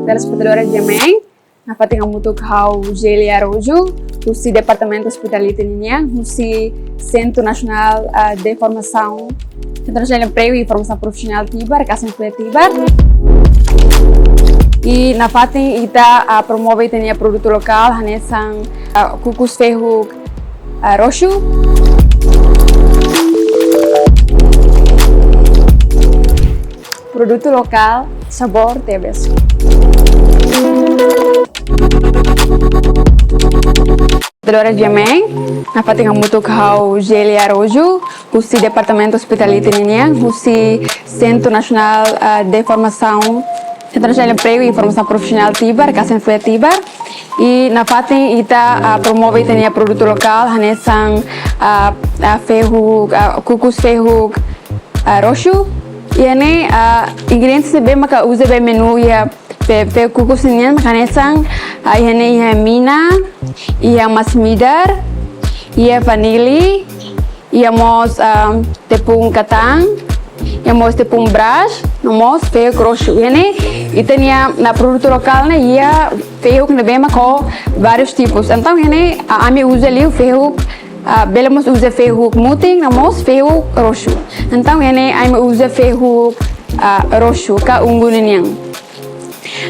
telespectadores de Amém. Na fatinha muito hau Geli Araújo, o Departamento Hospitality Ninha, o Centro Nacional de Formação Internacional de Emprego e Formação Profissional Tibar, Casa Emprego Tibar. E na fatinha ita promove tenia produto lokal, hanesan kukus ferro roxo. Produto lokal, sabor tebes. Telora de Amém, na fatinha muito hau Geli Araújo, o Departamento Hospitality Ninha, o Centro Nacional de Formação Internacional de Emprego e Formação Profissional Tibar, Casa Emprego Tibar. E na fatinha ita promove tenia produto lokal, hanesan ferro, kukus ferro roxo. E ini ingredientes bem maka usa bem menu ya pe kukus nian makanesan ini ya mina, ya masmidar, ya vanili, ya mos tepung katang, ya mos tepung beras, mos ferro grosso. Ini itania na produto lokal né ya ferro que bem maka vários tipos. Então ini ami usa ali o ferro belemos usa ferro muting, namos ferro roxo. Então ini ai usa ferro roxo ka unggunin yang.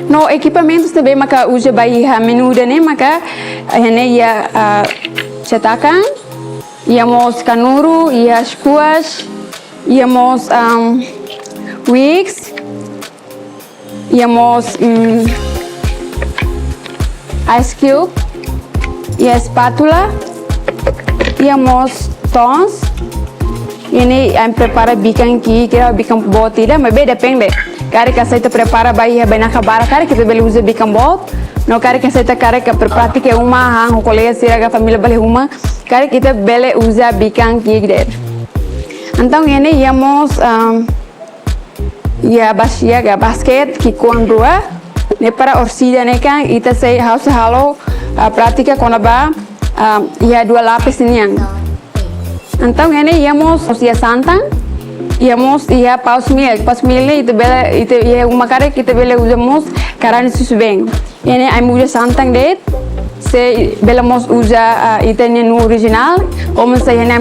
No equipamentos também maka usa bayi menu dane maka ini ya cetakan, ya mos kanuru, ya squash, ya mos wigs, ya mos ice cube, ya spatula. Íamos tons, ini yang prepara bikan ki, kira bikan bot tidak, mas beda depende. Kare que aceita prepara baia bem na cabara, kare que também usa bikan bot, no kare que aceita kare que pratica uma, o colega sira a família bale uma, kare que também usa bikan ki der. Então ini íamos ya basia ga basket ki kuang rua, ne para orsida ne kan ita sei house halo pratica quando ba ya dua lapis ini yang. Então ini íamos ya santan, íamos ya paus milk itu bela itu ya uma cara kita bela usamos carne susu bem. Ini ai usa santan det, se belamos usa itanya no original, como se ini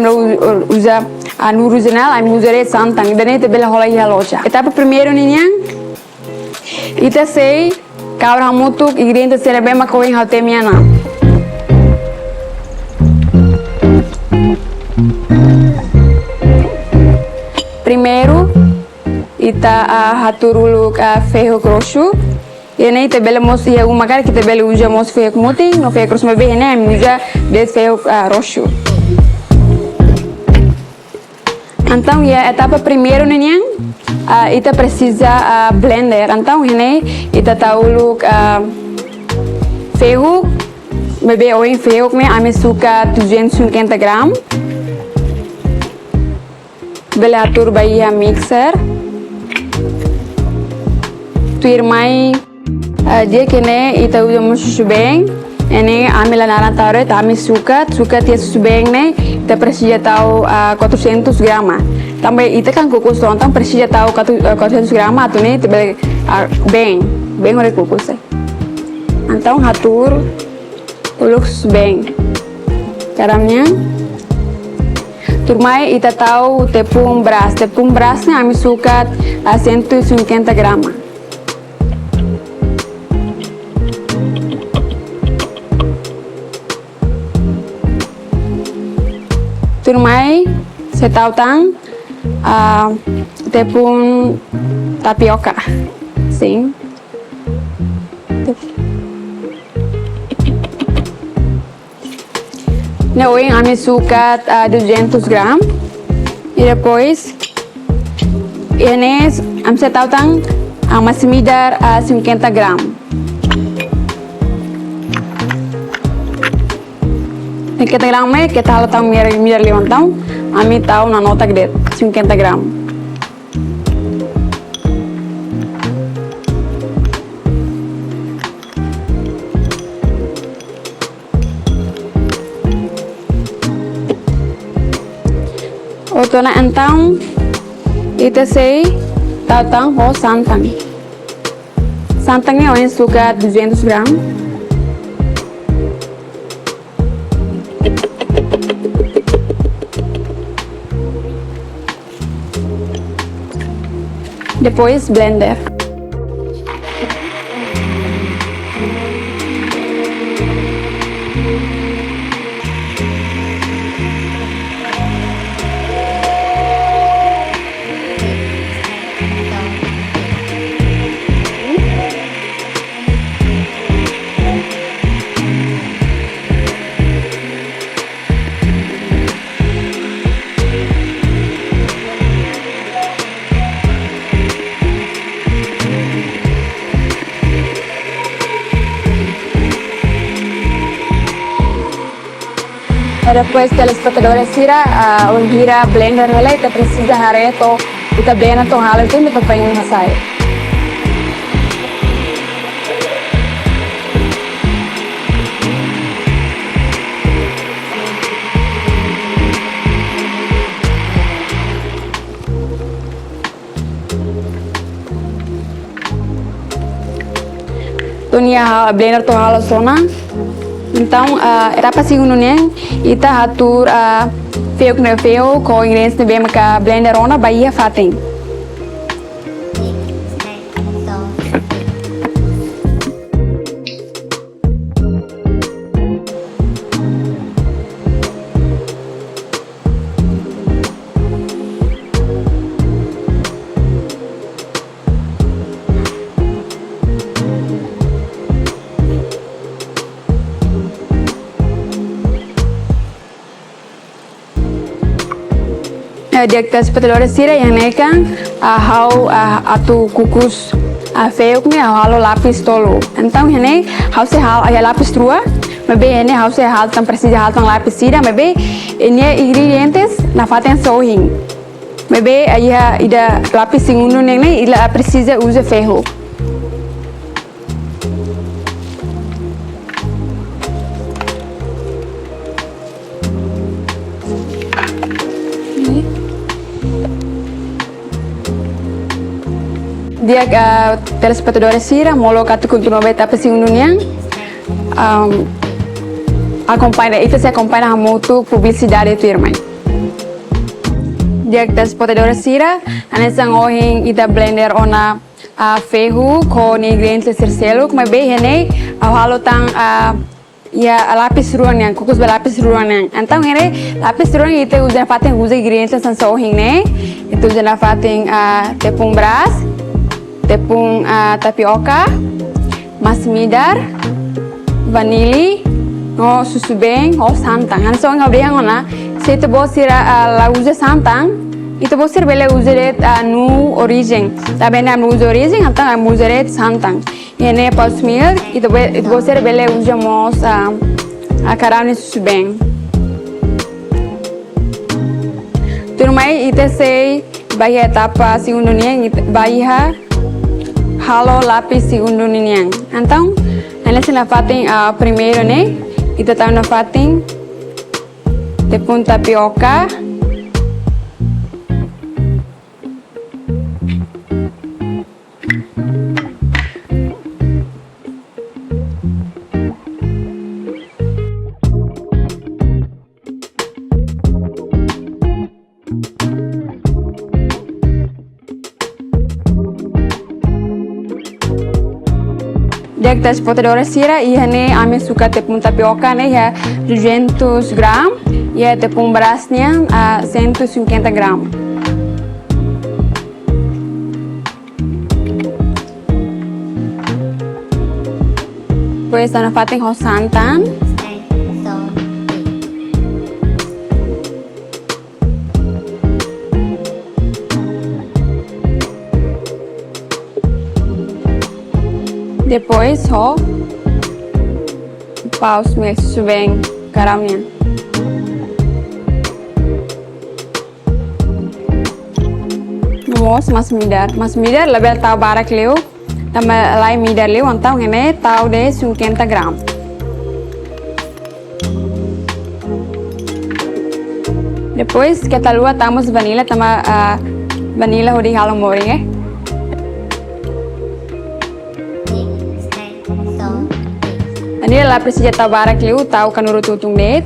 usa no original ai usa santan, dan itu bela hola ya loja. Etapa primeiro ini yang ita sei cabra mutuk ingredientes se bem makoin hatemiana. Primeiro, ita haturulu ferro grosso. Ini ita belemos ya uma cara kita bele usamos ferro muting, no ferro grosso mas bem né, usa de ferro roxo. Então, ya etapa primeiro nenhum, ita precisa blender. Então, ini ita taulu ferro, bebe oin ferro né, ame suka 250 gram. Bele atur bayi mixer. Tuir mai dia kene ita usamos susu bem. Ini ambil nara taruh, kami suka tia susu bem ne. Ita precisa tahu 400 gram. Tambah ita kan kukus lontong precisa tahu 400 gram atau ne ita bem oleh kukus. Então atur uluk susu bem. Garamnya. Turmai ita tahu tepung beras ni kami suka 150 gram. Turmai saya tahu tang tepung tapioka, sim. Nah, hoje kami suka 200 gram. E depois, ini kami tahu tang masmidar 50 gram. Kita gram me kita tahu tang mir lewantang, kami tahu na nota gede 50 gram. Otona então ita sei tahu tang ho santan. Santangnya Owen suka 200 gram. Depois blender. Depois telespectadores tira gira blender ela ita precisa hareto ita blender to hala itu ita pengen masai. Tunia blender to hala sona. Então, era para segundo nem, ita atur feio com ingredientes bem que blender ona Bahia fatem. Dia telespectadores tira yang nekan how atu kukus feio kami halo lapis tolo. Então ini how se hal ya lapis trua, maybe ini how se hal tan precisa hal tan lapis tira, maybe ini ingredientes na faten sohing. Maybe ya ida lapis segundo neng ila precisa use feio. Dia telespectadores tira molo katu continua beta apa segundo niang acompanha itu se acompanha muito publicidade tu irmã. Dia telespectadores tira anesang ohin ida blender ona ferro com ingredientes terceiro como bem hene halo tang ya lapis ruang yang kukus berlapis ruang yang antang ini lapis ruang itu udah fating udah ingredients san sohing ne itu udah fating tepung beras, tepung tapioka, masmidar, vanili, no susu beng, o santang. Kan so nga briang ona, se itu bosira la usa santang, itu bosir bele usaret nu origin. Tabe na nu origin, antang am usaret santang. Ini pasmir, itu bosir bele usamos karane susu beng. Turmai itu sei bahia etapa segundo nia bahia halo lapis segundo niang. Então, ela se na fating primeiro né? Ita tahu na fating tepung tapioka. Dia telespectadores tira e hene ame suka tepung tapioka ne ya 200 gram ya tepung berasnya 150 gram. Depois ana fating ho santan. Depois ho paus mel subeng garamnya. Mos masmidar lebih tahu barak leu, tambah lai midar leu, antau ngene tahu deh 50 gram. Depois kita luar tamus vanilla, tambah vanilla hodi halo mori. Ini ela precisa tabar aquilo, tá o canuro tutung net.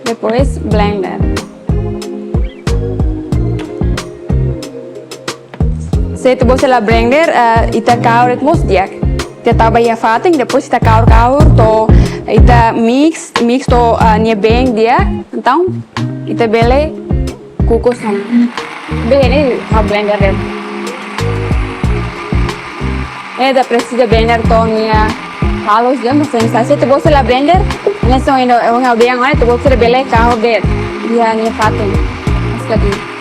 Depois blender. Setelah você lá blender, ita kaur et mos diak. Ita taba ia fating, depois ita kaur to ita mix to nia bem dia. Então, ita bele kukus sama. Bem ini ha blender deh. Da precisa blender to nia halos dia mas sensa. Setelah você lá blender, nessa ainda é uma aldeia agora, então você bele kaur deh. Dia nia fating. Sekali.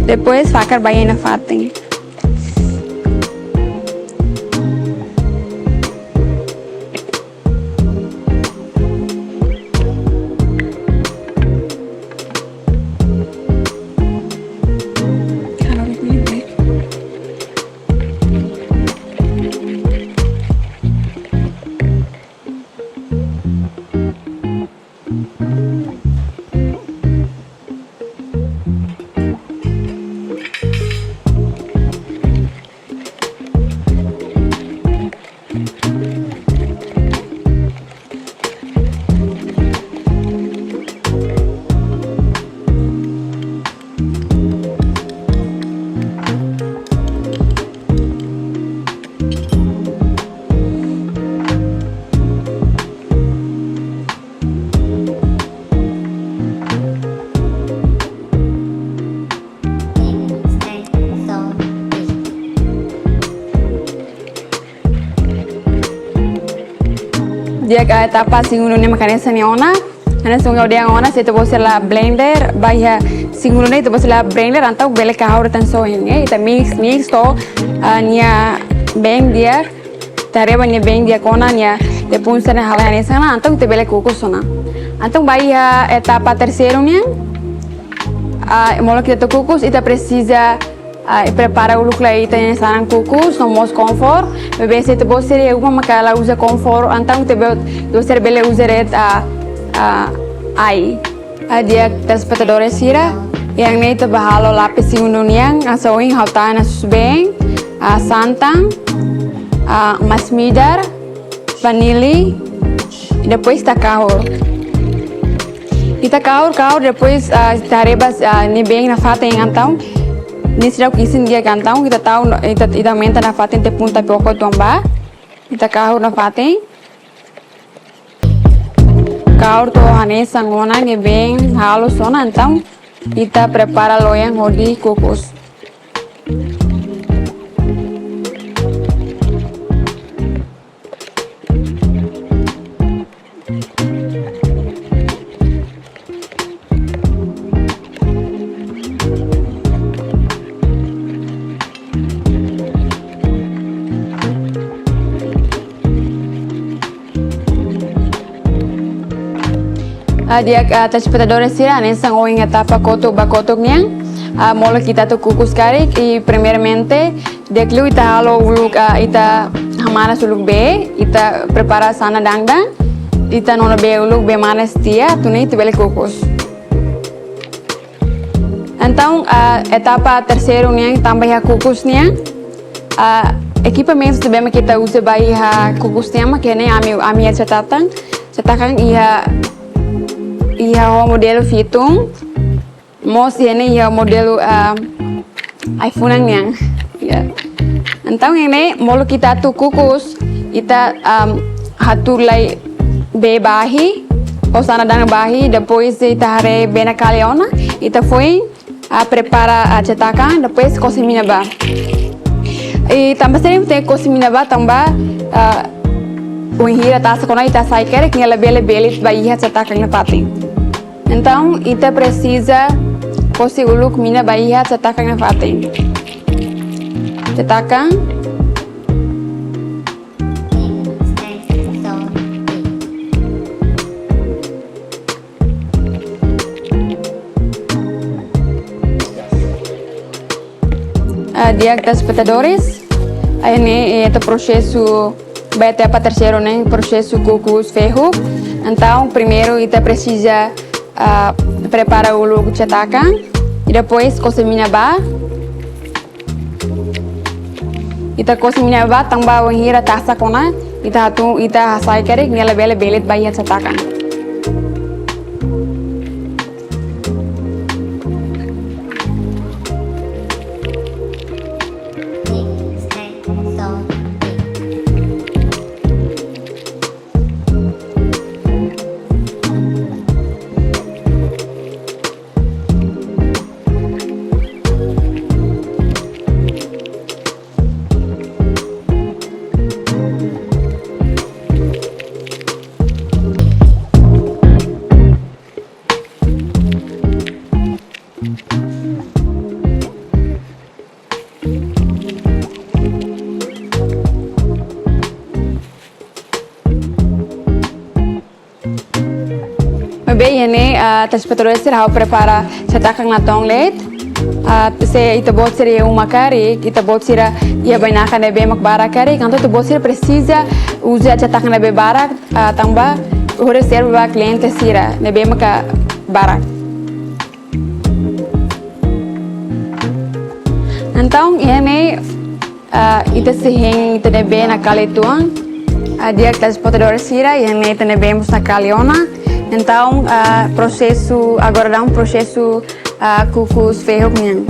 Depois fakar bayi na fating. Dia ka etapa singunune makanesa ni ona. Ana sunga dia ona se to la blender bahia singulune to la blender antau bele ka haur tan so hinge ita mix to nia beng dia tareba nia beng dia kona nia de punsana hala ni sana antau te bele kukusona. Antau bahia etapa terceiro nia molo que to kukus ita precisa prepara o look lá ita ni sana kukus no mos comfort. Bebe se te seria uma makala usa comfort antang te ser bele usa red ai dia telespectadores sira yang ni te bahalo lapis uniang asawing hautana susbeng santang masmidar vanili depois ta kaur depois tarebas ni beng na fata yang antang nesse já kisin dia cantão kita tahu kita menta na fatin te punta poko tomba kita kahur na fatin kahur to hane sangona nge bem halo sona então kita prepara loyang hodi kukus. Dia telespectadores sira nessa oing etapa bakotok niang molo kita tu kukus karik e primeiramente deklu ita halo uluk ita hamana suluk be ita prepara sana dangdang ita nona be uluk be manes tia tuni tu bele kukus. Então etapa terceiro niang tambah ya kukus niang equipamentos também kita usa bayi ha kukus niang que nem ami cetakan ia modelo fitung mos ini ia modelo iPhone yang ya então ini molo kita tu kukus ita hatulai be bahi o sana dang bahi depois ita hare bena kaliona ita foi prepara cetakan depois cozinha ba e tambah sering te cozinha ba tambah o hira taça quando ita sai quer que ela bele bayi cetakan na patin. Então, ita precisa kosi uluk mina bayiha cetakan na fatin. Cetakan. dia telespectadores, ini é o processo vai até para terceiro, né? Processo cocos ferro. Então, primeiro, ita precisa preparar o logo cetakan e depois cozinha ba. Ita cozinha ba tambah wanghira tasa kona. Ita hasai kare ngela bele belet bayat cetakan. Bem, né? Telespectadores será prepara cetakan na tonglet. Se ita bot seria uma kari, ita bot seria ia banyak nebe makbara kari. Kanto ita bot seria precisa usar cetakan nebe barak tambah hore serva cliente seria nebe maka barak. Então, ini ita sehing ita nebe na kali tuang. Dia telespectadores seria ini ita nebe mus na kaliona. Então, agora dá processo cucus ferro niang.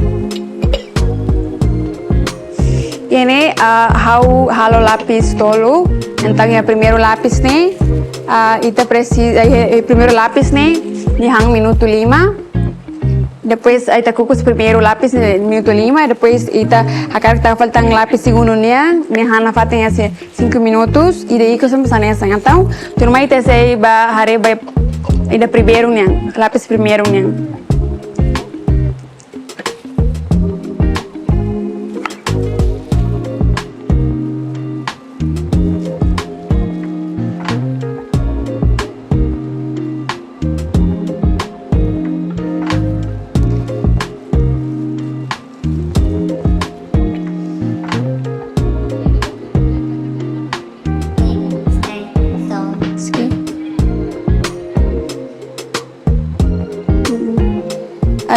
Ini halo lapis tolo. Então, o primeiro lápis ne, ita precisa, primeiro lápis ne, nihang minuto 5. Depois, ita cucus primeiro lápis minuto 5. Depois, ita akar tá faltang lápis segundo niang, nihang na fatem assim 5 minutos. E daí que somos nessa. Então, turma ita sei ba hare ba ida primeiro niang, lápis primeiro niang.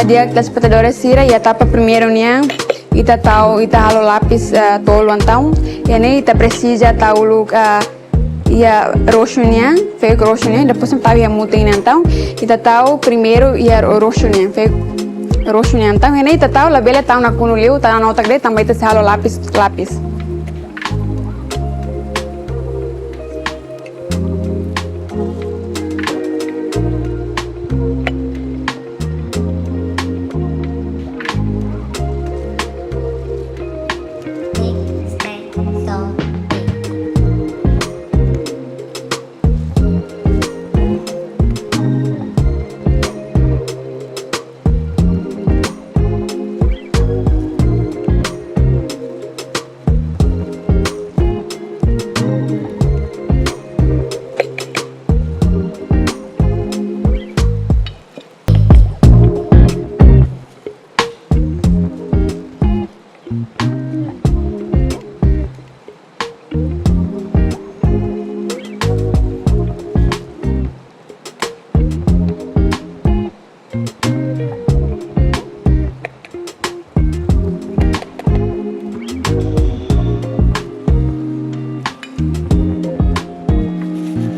Dia telespectadores sira ia tapa primeiro niang ita halo lapis tolo então ini ita precisa tahu ia roxo niang fake roxo niang depois tahu ia mutin então ita tahu primeiro ia roxo niang fake roxo niang então ini ita tahu labela tahu nak kuno liu tahu nak de tambah ita halo lapis.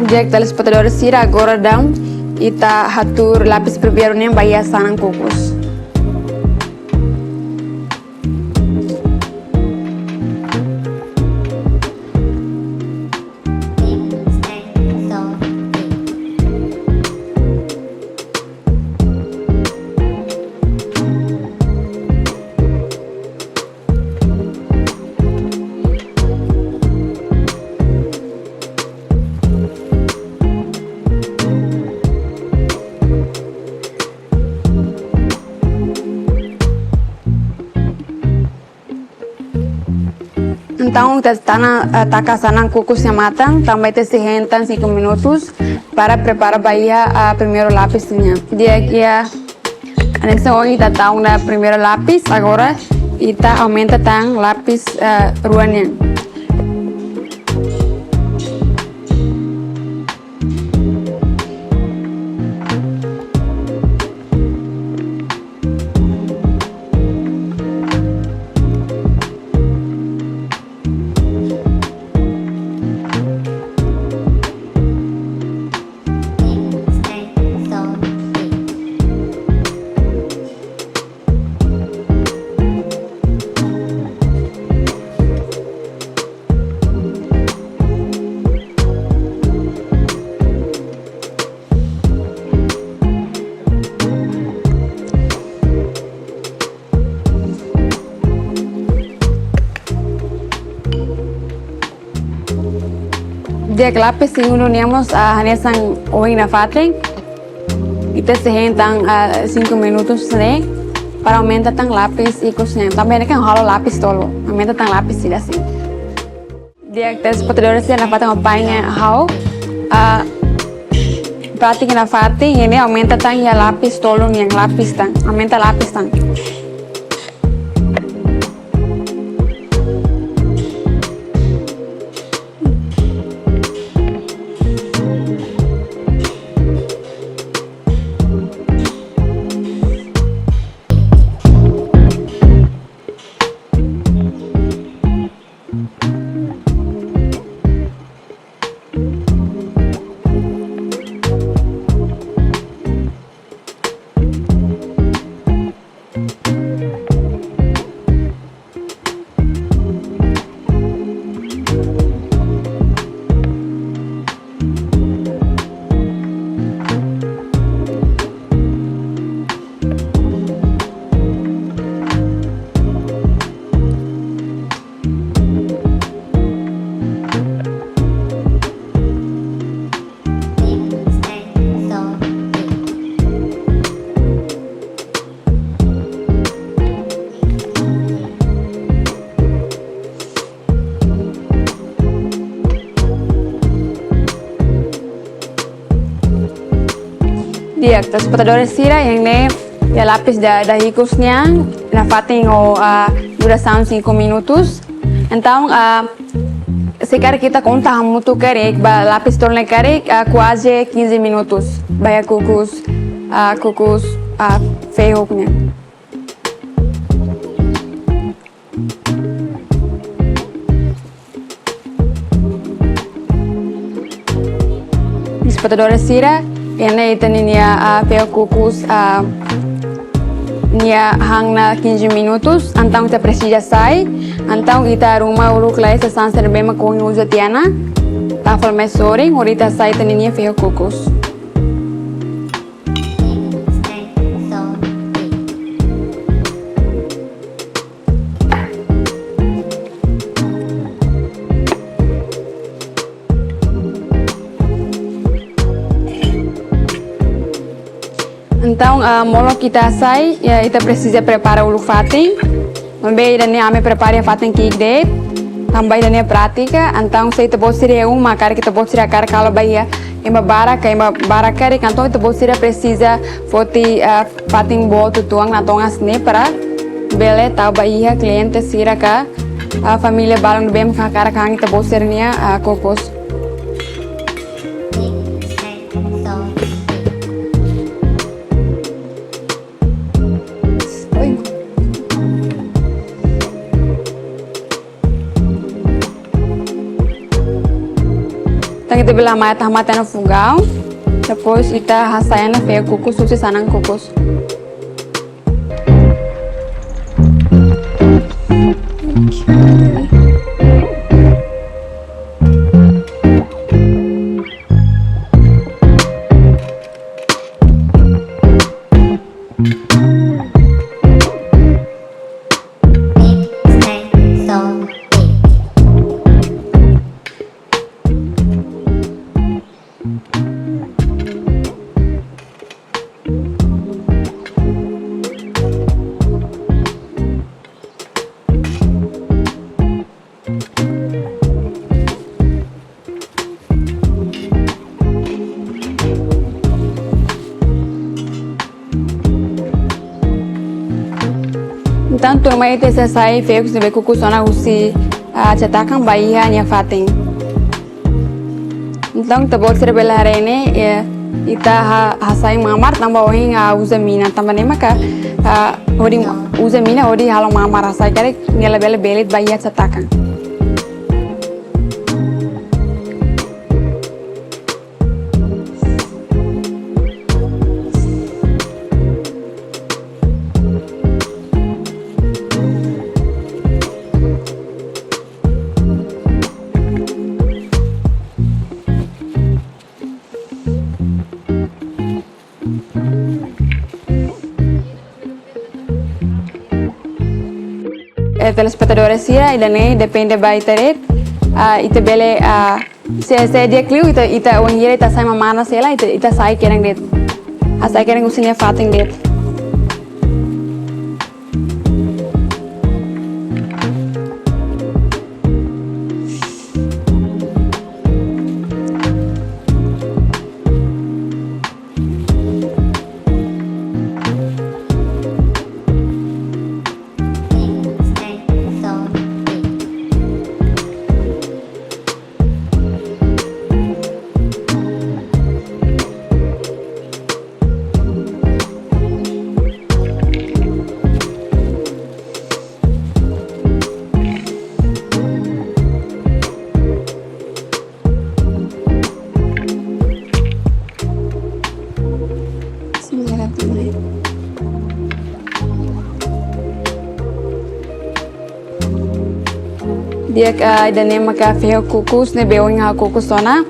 Jack telespectadores sira agora dão ita hatur lapis primeiro nem bahia sanang kukus. Então, está caçando cocos se matam, também te se rentam 5 minutos para preparar a primeiro lápis. Dia que a anexa hoje está na primeiro lápis, agora ita aumenta tang lapis ruannya. Dia lapis sing uniamos hanesan oing na fating. Ita sehen tang 5 minutos ne para aumenta tang lapis ikosnya. Também kan halo lapis tolo. Aumenta tang lapis sila sih. Dia tes potedores na fatang opainha how pratica na fating ini aumenta tang ya lapis tolo yang lapis tang. Aumenta lapis tang. Dia terus potedores sira yang ne ya lapis da hikosnya na fating duração 5 minutos. Então sekarang kita conta muito karek ba lapis tolne karek quase 15 minutos. Baya kukus feoknya. Potedores sira Ena ita niya peo kukus niya hang na 15 minutos. Antang ita precisa sai. Antang ita rumah uluk lai sa sanser bema kung usa tiana. Tafal mai soring horita sai ita niya peo kukus. Então, molo kita sai, kita precisa preparar o fating. Também dani ame prepara fating cake date. Também dani prática. Então, se kita bosiri uma cara kita bosiri a cara kalau bahia emba baraka kare kanto kita bosiri precisa foti fating boto tuang na tongas ne para bele tau bahia cliente sira ka família balong bem ka cara kang kita bosiri nia kokos. Kita bilang mata no fogão, depois kita hasayan na feio kukus, susi sanang kukus. Tanto mai te sai feu se kukus ona usi cetakan baia nia fating. Então te bot bela harene ita hasai mamar tamba oing usa mina tamba nema ka ori usa mina ori halo mamar hasai kare nela bela belit baia cetakan. Telespectadores sira idane depende by teret ite bele se dia kliu ita onire ita sai mamana sela ita sai kerang det asai kerang usinya fating det. Dia idane maka feo kukus ne beoing kukus sona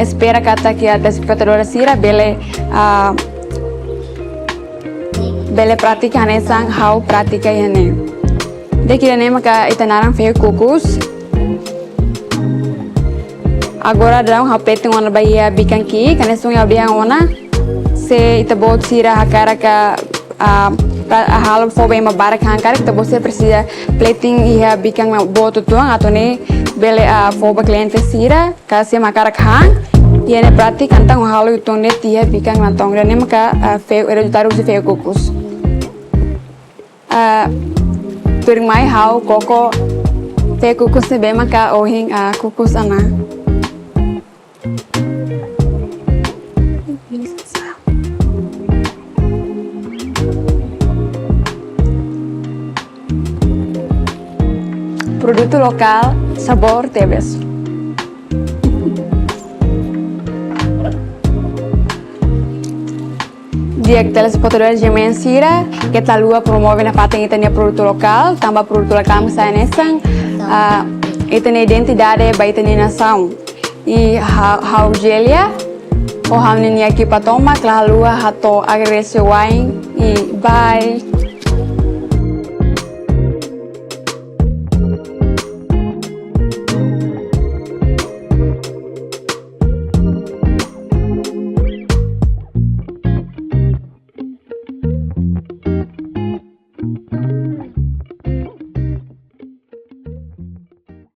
espera kata que a telespectadora sira bele bele pratica nesang how pratica yane deki idane maka itanaran feo kukus agora dão rapeting ona baia bikanki kanesung abia ona se itabot sira hakara ka hal fobe ma barak hankar kita bose precisa plating ia bikang boto tuang atau ne bele foba cliente sira kasih makarak hang ia ne pratik antang halo itu ne tia bikang nantong dan ne maka feu era taruh si feu kukus turing mai hau koko feu kukus ne be maka ohing kukus ana. Produto lokal, sabor tebes. Dia telespectadores de Mensira, que tal lua promove na fating itania produto lokal, tambah produto lokal misalnya nesang, itania identidade ba itania nação. E hau gelia, o hamninia aqui para tomar, claro lua hato agradece wine e bye.